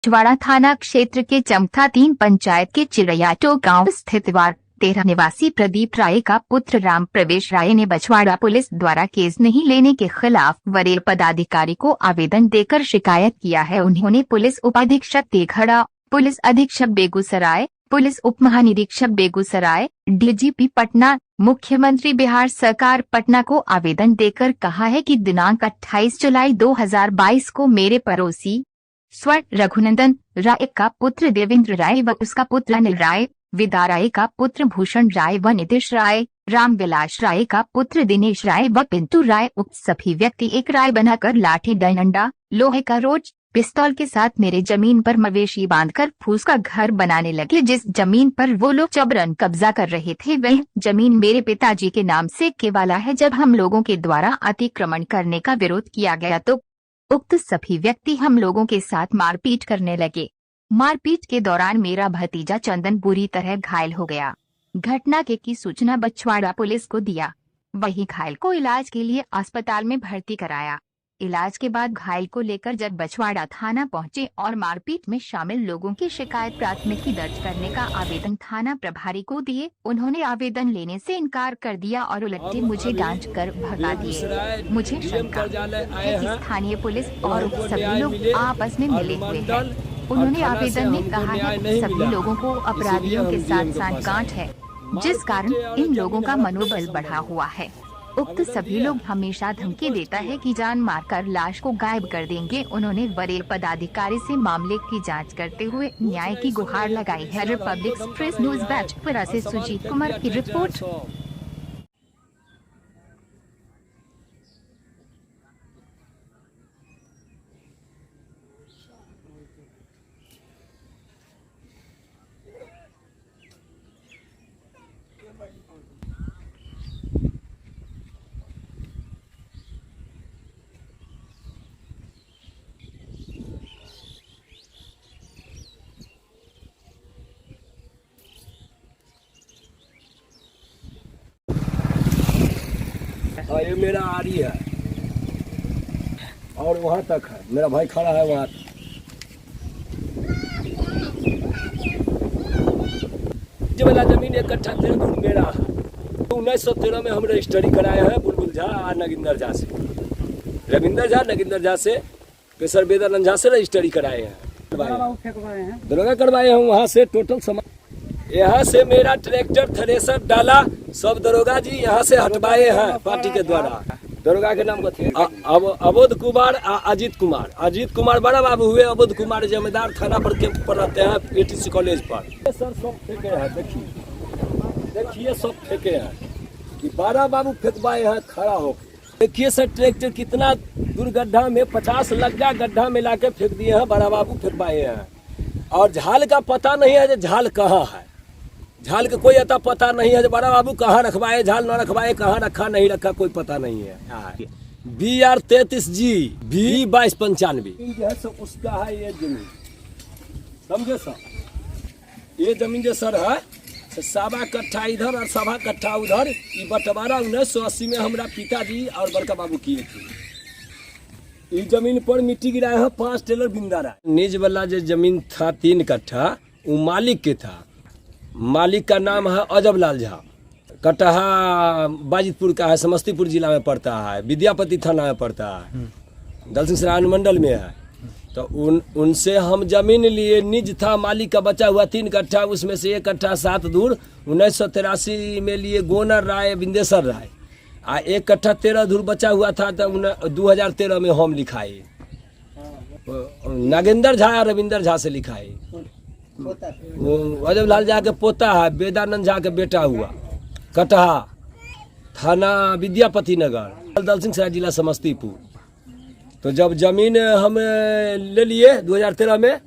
छिंदवाड़ा थाना क्षेत्र के चमथा 3 पंचायत के चिरैयाटो गांव स्थित वार्ड 13 निवासी प्रदीप राय का पुत्र राम प्रवेश राय ने बछवाड़ा पुलिस द्वारा केस नहीं लेने के खिलाफ वरीय पदाधिकारी को आवेदन देकर शिकायत किया है। उन्होंने पुलिस उपाधीक्षक तेघड़ा, पुलिस अधीक्षक बेगूसराय, पुलिस उप महानिरीक्षक बेगूसराय, डीजीपी पटना, मुख्यमंत्री बिहार सरकार पटना को आवेदन देकर कहा है कि दिनांक 28 जुलाई 2022 को मेरे पड़ोसी स्वर्ण रघुनंदन राय का पुत्र देवेंद्र राय व उसका पुत्र अनिल राय, विदा राय का पुत्र भूषण राय व नीतीश राय, रामविलास राय का पुत्र दिनेश राय व पिंटू राय उक्त सभी व्यक्ति एक राय बनाकर लाठी डंडा, लोहे का रोज, पिस्तौल के साथ मेरे जमीन पर मवेशी बांधकर फूस का घर बनाने लगे। जिस जमीन पर वो लोग जबरन कब्जा कर रहे थे वह जमीन मेरे पिताजी के नाम से केवाला है। जब हम लोगों के द्वारा अतिक्रमण करने का विरोध किया गया तो उक्त सभी व्यक्ति हम लोगों के साथ मारपीट करने लगे। मारपीट के दौरान मेरा भतीजा चंदन बुरी तरह घायल हो गया। घटना की सूचना बछवाड़ा पुलिस को दिया। वहीं घायल को इलाज के लिए अस्पताल में भर्ती कराया। इलाज के बाद घायल को लेकर जब बछवाड़ा थाना पहुंचे और मारपीट में शामिल लोगों की शिकायत प्राथमिकी दर्ज करने का आवेदन थाना प्रभारी को दिए। उन्होंने आवेदन लेने से इनकार कर दिया और उलटे मुझे डांट कर भगा दिए। मुझे शंका है कि स्थानीय पुलिस और सभी लोग आपस में मिले हुए हैं। उन्होंने आवेदन में कहा है कि सभी लोगों को अपराधियों के साथ सांठगांठ है, जिस कारण इन लोगों का मनोबल बढ़ा हुआ है। उक्त सभी लोग हमेशा धमकी देता है कि जान मारकर लाश को गायब कर देंगे। उन्होंने वरीय पदाधिकारी से मामले की जांच करते हुए न्याय की गुहार लगाई है। रिपब्लिक एक्सप्रेस न्यूज बैचपुरा से सुजीत कुमार की रिपोर्ट। हाँ, ये मेरा आरी है और वहाँ तक है, मेरा भाई खड़ा है वहाँ। जो वाला जमीन 1 कट्ठा 13 धूर मेरा है। 1913 में हम रजिस्ट्री कराए हैं बुलबुल झा और नगिंदर झा से, नगिंदर झा से पेशर बेदानंद झा से रजिस्ट्री कराए हैं, दरोगा करवाए हैं। वहाँ से टोटल सामान यहाँ से मेरा ट्रैक्टर थ्रेसर डाला सब दरोगा जी यहाँ से हटवाए हैं पार्टी के द्वारा। दरोगा के नाम थे अवध कुमार, अजीत कुमार बड़ा बाबू हुए। अवध कुमार जमींदार थाना पर कैंप पर रहते हैं एटीसी कॉलेज पर। सर सब फेंके हैं, देखिए सब फेंके हैं कि बड़ा बाबू फेंकवाए हैं खड़ा होकर। देखिए सर ट्रैक्टर कितना दूर गड्ढा में 50 लग्गा गड्ढा में लाके फेंक दिए हैं, बड़ा बाबू फेंकवाए हैं। और झाल का पता नहीं है झाल कहाँ है, झाल का कोई अता पता नहीं है। बड़ा बाबू कहाँ रखवाए, झाल न रखवाए, कहाँ रखा नहीं रखा कोई पता नहीं है। BR 33G B 2295 उसका है ये जमीन, समझे सर। ये जमीन जो सर है 7 कट्ठा इधर और 7 कट्ठा उधर। ये बंटवारा 1980 में हमारा पिताजी और बड़का बाबू किए थे। इस जमीन पर मिट्टी गिराए हैं 5 टेलर बिंदारा। निज वाला जो जमीन था 3 कट्ठा वो मालिक के था। मालिक का नाम है अजब लाल झा। कटहा बाजितपुर का है, समस्तीपुर जिला में पड़ता है, विद्यापति थाना में पड़ता है, दलसिंह सराय अनुमंडल में है। तो उनसे हम जमीन लिए। निज था मालिक का बचा हुआ 3 कट्ठा, उसमें से 1 कट्ठा 7 दूर 1983 में लिए गोनर राय बिंदेश्वर राय। 1 कट्ठा 13 धूर बचा हुआ था तो 2013 में हम लिखाए, नागेंद्र झा और रविंदर झा से लिखाए। अजब लाल झा के पोता है, बेदानंद झा के बेटा हुआ। कटहा थाना विद्यापति नगर, दलसिंह सराय जिला समस्तीपुर। तो जब जमीन हम ले लिए 2013 में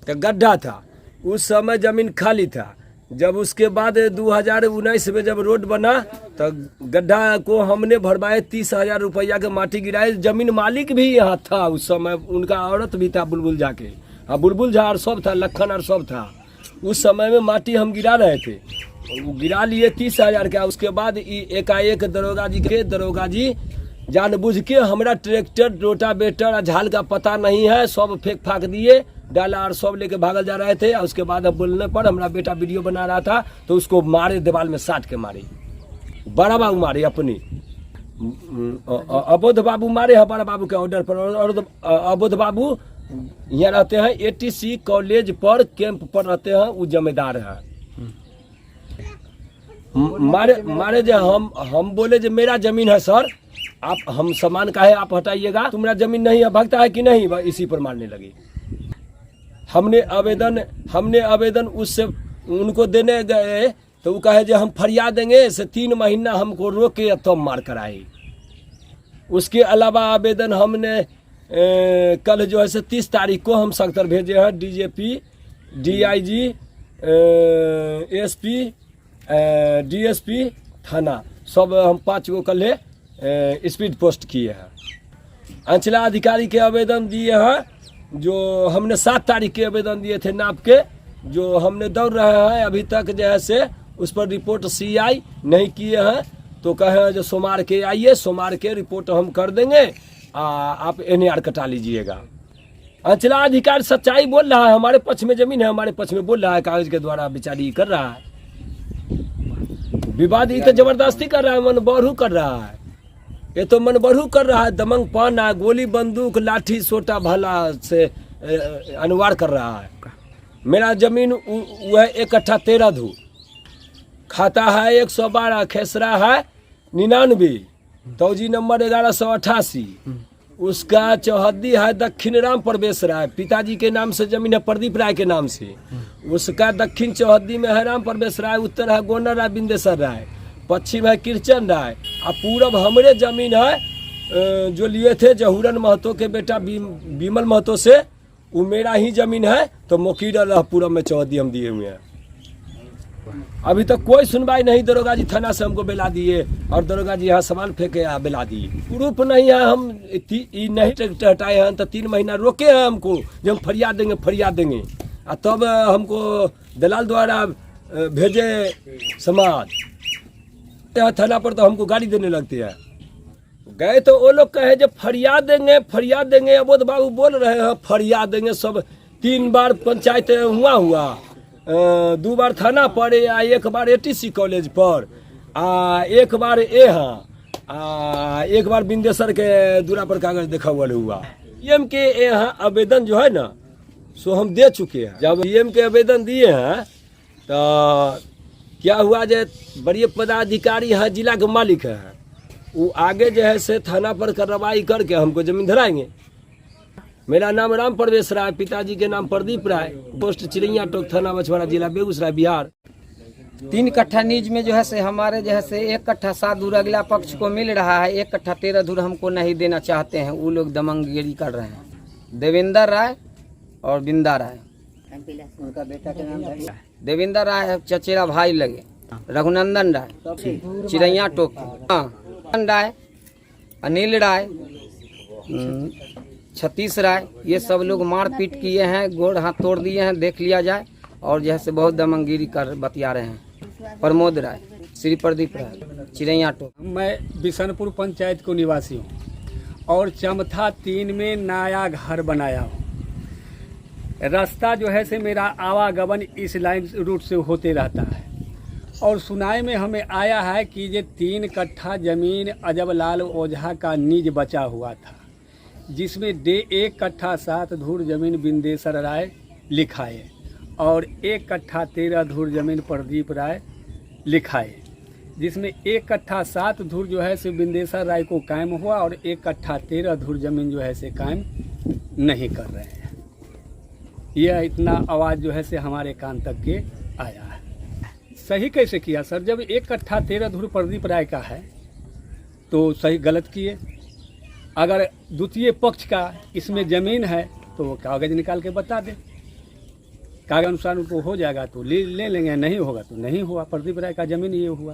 तो गड्ढा था, उस समय जमीन खाली था। जब उसके बाद 2019 में जब रोड बना तो गड्ढा को हमने भरवाए 30,000 रुपया के माटी गिराए। जमीन मालिक भी यहाँ था उस समय, उनका औरत भी था बुलबुल झा के। हाँ, बुलबुल झा और सब था, लखन और सब था। उस समय में माटी हम गिरा रहे थे, गिरा लिए 30,000 का। उसके बाद एकाएक दरोगा जी जानबूझ के हमारा ट्रैक्टर रोटावेटर झाल का पता नहीं है सब फेंक फाक दिए। डाला और सब लेके भागल जा रहे थे। और उसके बाद अब बोलने पर हमारा बेटा वीडियो बना रहा था तो उसको मारे, दीवार में साट के मारे, बड़ा बाबू मारे, अपनी अबोध बाबू मारे है बड़ा बाबू के ऑर्डर पर। और अबोध बाबू यहाँ रहते हैं ATC कॉलेज पर कैंप पर रहते हैं, वो जमींदार है। मारे जो हम बोले जो मेरा जमीन है सर, आप हम सामान का है आप हटाइएगा, तुम्हारा जमीन नहीं है, भागता है कि नहीं, इसी पर मारने लगे। हमने आवेदन उससे उनको देने गए तो वो कहे जो हम फरियाद देंगे, से 3 महीना हमको रोके तब मार कर आए। उसके अलावा आवेदन हमने कल जो है से 30 तारीख को हम सख्तर भेजे हैं DGP, DIG, SP, DSP थाना, सब हम 5 गो कल स्पीड पोस्ट किए हैं। अंचलाधिकारी के आवेदन दिए हैं, जो हमने 7 तारीख के आवेदन दिए थे नाप के, जो हमने दौड़ रहे हैं अभी तक जो है से उस पर रिपोर्ट CI नहीं किए हैं। तो कहे जो सोमवार के आइए, सोमवार के रिपोर्ट हम कर देंगे, आप NAR कटा लीजिएगा। अंचलाधिकारी सच्चाई बोल रहा है, हमारे पक्ष में जमीन है, हमारे पक्ष में बोल रहा है, कागज के द्वारा बिचारी कर रहा है, विवाद ही तो जबरदस्ती कर रहा है, मन बढ़ू कर रहा है। ये तो मन बढ़ू कर रहा है, दमंग पाना, गोली बंदूक लाठी सोटा भाला से अनुवार कर रहा है। मेरा जमीन वह 1 कट्ठा 13 धू, खाता है 112, खेसरा है 99, तौजी नंबर 1188, उसका चौहद्दी है दक्षिण राम प्रवेश राय, पिताजी के नाम से जमीन है प्रदीप राय के नाम से, उसका दक्षिण चौहद्दी में है राम प्रवेश राय, उत्तर है गोंडा राय बिंदेश्वर राय, पश्चिम है किरचन राय, और पूरब हमरे जमीन है जो लिए थे जहूरन महतो के बेटा विमल महतो से, वो मेरा ही जमीन है। तो मोकीरा पूरब में चौहद्दी हम दिए हुए हैं। अभी तक कोई सुनवाई नहीं, दरोगा जी थाना से हमको बेला दिए और दरोगा जी यहाँ सामान फेंके बेला दिए। प्रूफ नहीं है, हम नहीं ट्रैक्टर हटाए हैं तो 3 महीना रोके हैं हमको, जब हम फरियाद देंगे और तब हमको दलाल द्वारा भेजे समाज थाना पर, तो हमको गाड़ी देने लगती है। गए तो वो लोग कहे जब फरियाद देंगे, अबोध बाबू बोल रहे हैं फरियाद देंगे। सब 3 बार पंचायत हुआ 2 बार थाना पर, 1 बार ATC कॉलेज पर, 1 बार एक बार बिंदेश्वर के दूरा पर कागज देखा हुआ। PM के यहाँ आवेदन जो है ना सो हम दे चुके हैं। जब PM के आवेदन दिए हैं तो क्या हुआ, जो बड़े पदाधिकारी हैं, जिला के मालिक हैं, वो आगे जो है से थाना पर कार्रवाई करके हमको जमीन धराएंगे। मेरा नाम राम प्रवेश राय, पिताजी के नाम प्रदीप राय, पोस्ट चिड़ैया टोक, थाना बछवाड़ा, जिला बेगूसराय, बिहार। 3 कट्ठा नीज में जो है से हमारे जो है से 1 कट्ठा 7 धूर अगला पक्ष को मिल रहा है, 1 कट्ठा 13 धूर हमको नहीं देना चाहते हैं। वो लोग दमंगगिरी कर रहे हैं। देवेंद्र राय और बिंदा राय, उनका बेटा के नाम देवेंद्र राय चचेरा भाई लगे, रघुनंदन राय चिड़ैया टोक, राय, अनिल राय, छत्तीस राय, ये सब लोग मारपीट किए हैं, गोड़ हाथ तोड़ दिए हैं, देख लिया जाए। और जैसे बहुत दमंगगिरी कर बतिया रहे हैं। प्रमोद राय, श्री प्रदीप राय, चिड़ैया टोक। मैं बिशनपुर पंचायत को निवासी हूँ और चमथा 3 में नया घर बनाया हूँ। रास्ता जो है से मेरा आवागमन इस लाइन रूट से होते रहता है और सुनाई में हमें आया है कि ये 3 कट्ठा ज़मीन अजबलाल ओझा का नीज बचा हुआ था, जिसमें 1 कट्ठा 7 धूर ज़मीन बिंदेश्वर राय लिखाए और 1 कट्ठा 13 धूर ज़मीन प्रदीप राय लिखाए, जिसमें 1 कट्ठा 7 धूर जो है से बिंदेश्वर राय को कायम हुआ और 1 कट्ठा 13 धूर ज़मीन जो है से कायम नहीं कर रहे हैं। यह इतना आवाज़ जो है से हमारे कान तक के आया है। सही कैसे किया सर? जब 1 कट्ठा 13 धूर प्रदीप राय का है तो सही गलत किए। अगर द्वितीय पक्ष का इसमें ज़मीन है तो वो कागज़ निकाल के बता दे, कागज अनुसार उनको हो जाएगा तो ले लेंगे, नहीं होगा तो नहीं हुआ। प्रदीप राय का ज़मीन ये हुआ।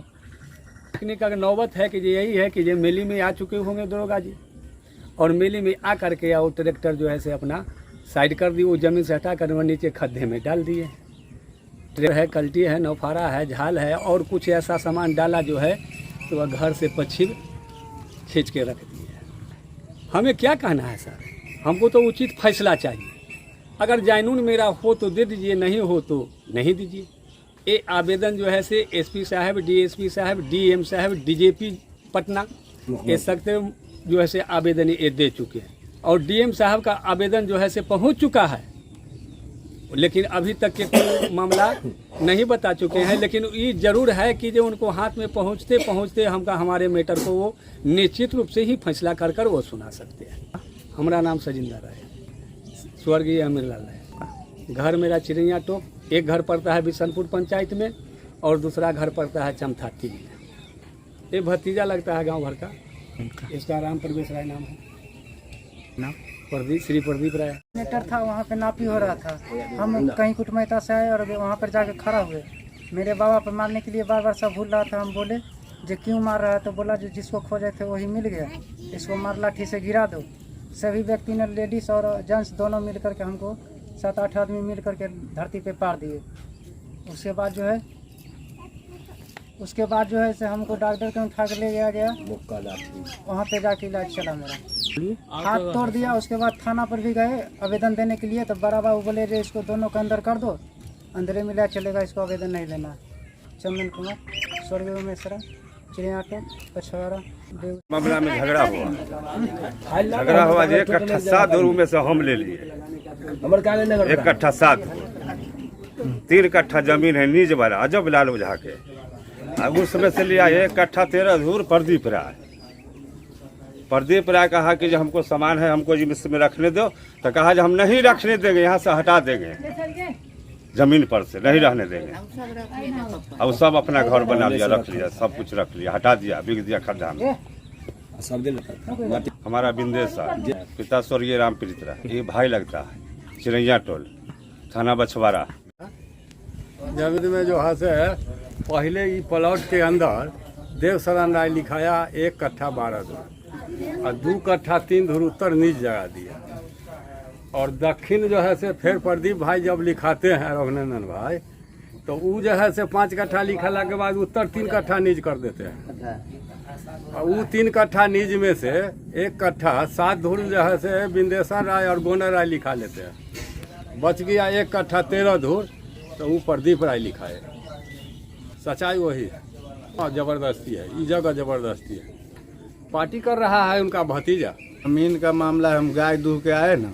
देखने का नौबत है कि यही है कि ये मेली में आ चुके होंगे दरोगा जी, और मेली में आ करके और ट्रैक्टर जो है से अपना साइड कर दी, वो ज़मीन से हटा कर वो नीचे खड्डे में डाल दिए। ट्रेक्टर है, कल्टी है, नौफारा है, झाल है और कुछ ऐसा सामान डाला जो है तो वह घर से पश्चिम खींच के रख दिए। हमें क्या कहना है सर? हमको तो उचित फैसला चाहिए अगर जायनून मेरा हो तो दे दीजिए, नहीं हो तो नहीं दीजिए। ये आवेदन जो है से एसपी साहब, डीएसपी साहब, डीएम साहब, डीजीपी पटना, ये सकते जो है से आवेदन ये दे चुके हैं। और डीएम साहब का आवेदन जो है से पहुंच चुका है, लेकिन अभी तक के कोई मामला नहीं बता चुके हैं। लेकिन ये जरूर है कि जो उनको हाथ में पहुंचते पहुंचते हमारे मैटर को वो निश्चित रूप से ही फैसला कर कर वो सुना सकते हैं। हमारा नाम सजिंदर है, स्वर्गीय अमीरलाल है। घर मेरा चिड़ैया टोक, एक घर पड़ता है बिशनपुर पंचायत में और दूसरा घर पड़ता है चमथाती में। ये भतीजा लगता है गांव भर का। इसका राम प्रवेश राय नाम है, नाम प्रदीप, श्री प्रदीप राय। मीटर था, वहाँ पे नापी हो रहा था। हम कहीं कुटमैता से आए और वहाँ पर जाके खड़ा हुए। मेरे बाबा पर मारने के लिए बार बार सब भूल रहा था। हम बोले जो क्यों मार रहा है, तो बोला जो जिसको खोजे थे वही मिल गया, इसको मार लाठी से गिरा दो। सभी व्यक्ति ने, लेडीज़ और जेंट्स दोनों मिल करके हमको 7-8 आदमी मिल करके धरती पे पार दिए। उसके बाद जो है से हमको डॉक्टर के उठा के ले गया। वहाँ पे जाके इलाज चला मेरा। हाथ तोड़ दिया। उसके बाद थाना पर भी गए आवेदन देने के लिए, तो बड़ा बाबू बोले जो इसको दोनों को अंदर कर दो, अंदर में इलाज चलेगा, इसको आवेदन नहीं लेना। चंदन कुमार, स्वर्गीय उमेशरा, चिड़िया टोक, पछवाड़ा। मामला में झगड़ा हुआ जो 1 कट्ठा 7 धुर में से हम ले लिए। 1 कट्ठा 7 धुर, 3 कट्ठा जमीन है नीज वाला अजब लाल ओझा के। अब उस समय से लिया 1 कट्ठा 13 धुर प्रदीप राय। प्रदीप राय कहा कि जो हमको सामान है हमको इसमें रखने दो, तो कहा जो हम नहीं रखने देंगे, यहाँ से हटा देंगे, जमीन पर से नहीं रहने देंगे। अब सब अपना घर बना लिया, रख लिया, सब कुछ रख लिया, हटा दिया, बिक दिया खड्डा में। हमारा बिंदेश्वर, पिता स्वर्गीय रामप्रीत राय, ये भाई लगता है, चिड़ैया टोल, थाना बछवाड़ा। जमीन में जो है से पहले ही प्लॉट के अंदर देवशरण राय लिखाया 1 कट्ठा 12 धुर और 2 कट्ठा 3 धुर उत्तर नीच जगा दिया। और दक्षिण जो है से फिर प्रदीप भाई जब लिखाते हैं, रघुनंदन भाई, तो वो जो है से 5 कट्ठा लिखला के बाद उत्तर 3 कट्ठा नीच कर देते हैं। और वो 3 कट्ठा नीच में से 1 कट्ठा 7 धुर जो है से बिंदेश्वर राय और गोनर राय लिखा लेते हैं। बच गया 1 कट्ठा 13 धुर, तो वो प्रदीप राय लिखा है। सच्चाई वही है। और जबरदस्ती है, ये जगह जबरदस्ती है। पार्टी कर रहा है उनका भतीजा। जमीन का मामला है। हम गाय दूह के आए ना,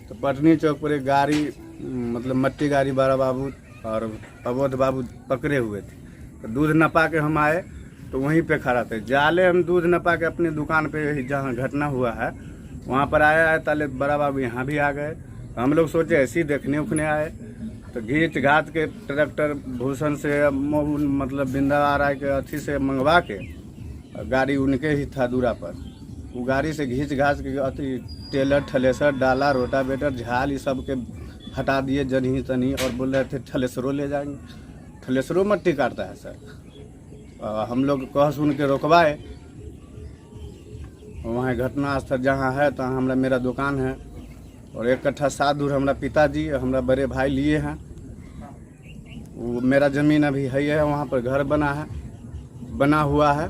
तो पटनी चौक पर एक गाड़ी, मतलब मट्टी गाड़ी, बड़ा बाबू और अवध बाबू पकड़े हुए थे। तो दूध नपा के हम आए, तो वहीं पे खड़ा थे। जाले हम दूध नपा के अपनी दुकान पे जहाँ घटना हुआ है वहाँ पर आए ताले बड़ा बाबू यहाँ भी आ गए। हम लोग सोचे ऐसे ही देखने उखने आए, तो घीच घात के ट्रैक्टर भूषण से, मतलब बिंदा राय के अथी से मंगवा के, गाड़ी उनके ही था दूरा पर, वो गाड़ी से घीच घास के अथी टेलर, थ्रेसर, डाला, रोटावेटर, झाल, ये सब के हटा दिए जनी तनी, और बोल रहे थे थ्रेसरों ले जाएंगे। थ्रेसरों मट्टी काटता है सर। हम लोग कह सुन के रोकवाए। वहाँ घटना स्थल जहाँ है, तो हमारा मेरा दुकान है, और 1 कट्ठा 7 धुर हमारा पिताजी, हमारा बड़े भाई लिए हैं। वो मेरा ज़मीन अभी है, वहाँ पर घर बना हुआ है।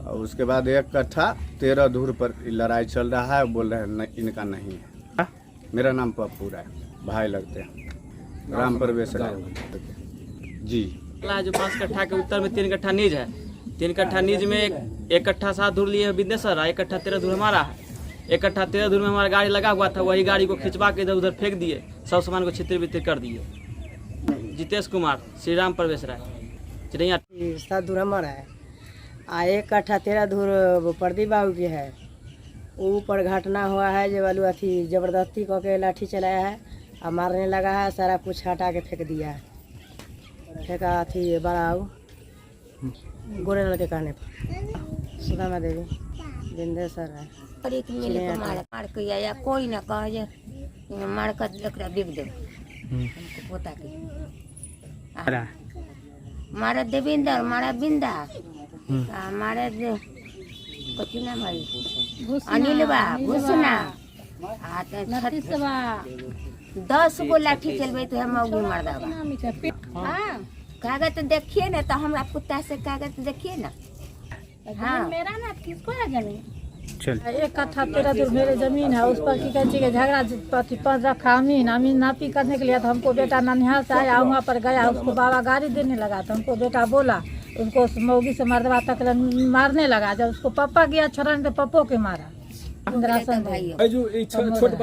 और उसके बाद 1 कट्ठा 13 धुर पर लड़ाई चल रहा है। बोल रहे हैं इनका नहीं है। मेरा नाम पप्पू राय, भाई लगते हैं, राम प्रवेश राय जी। जो 5 कट्ठा के उत्तर में 3 कट्ठा नीज है। 3 कट्ठा नीज में 1 कट्ठा 7 धुर लिए बिंदेश्वर, 1 कट्ठा 13 धुर हमारा है। 1 कट्ठा 13 धुर में हमारा गाड़ी लगा हुआ था, वही गाड़ी को खिंचवा के इधर उधर फेंक दिए, सब सामान को छितर बितर कर दिए। जितेश कुमार, श्री राम प्रवेश राय, चिड़ैया। 7 धुर हमारा है। 1 कट्ठा 13 धुर प्रदीप बाबू की है। ऊपर घटना हुआ है जो वालू अथी जबरदस्ती कह के लाठी चलाया है और मारने लगा है। सारा कुछ हटा के फेंक दिया है। फेंका अथी बड़ा गोरे के कहने पर सुदामा देवी, बिंदेश्वर है। मार के आया, कोई ना कह मार कर लकड़ा बिक दे हमको पोता के। मारा देविंदर, मारा बिंदा, मारा कथी नाम है, अनिल बा, भूसना, 10 गो लाठी चलबे तो हम मौगी मार देबा। हाँ, कागज देखिए ना, तो हमरा कुत्ता से कागज देखिए ना। हाँ, मेरा ना किसको है जमीन? 1 कट्ठा 13 दूर मेरे जमीन है, उस पर की कहती है झगड़ा पर रखा अमीन नापी करने के लिए। तो हमको बेटा ननिहाल से आया, वहाँ पर गया, उसको बाबा गाड़ी देने लगा। तो हमको बेटा बोला, उसको मौगी से मर्दवा तक मारने लगा। जब उसको पापा गया छोड़ने तो पप्पो के मारा। जो छोटे